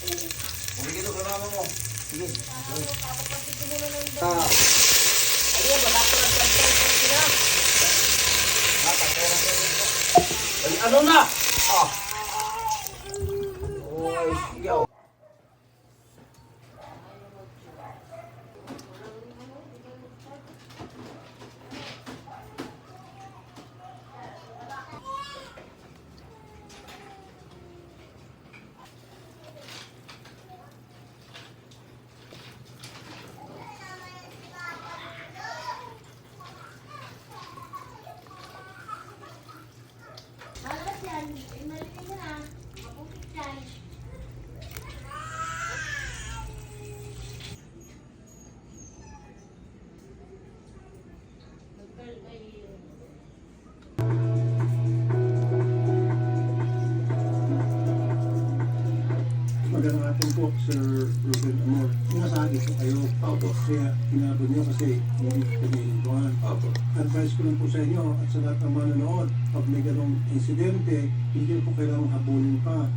Dito ka naman mo. Sige. Ayun, wala ko lang sa sila. Ano na? Ah. Oy, sigaw. Magandang hapon po, Sir Ruben Amor. Sinasabi ko kayo, kaya inabot niyo kasi hindi pinihintuan. Advice ko lang po sa inyo at sa lahat ng manonood, pag may ganong insidente, hindi po kailangang habulin pa.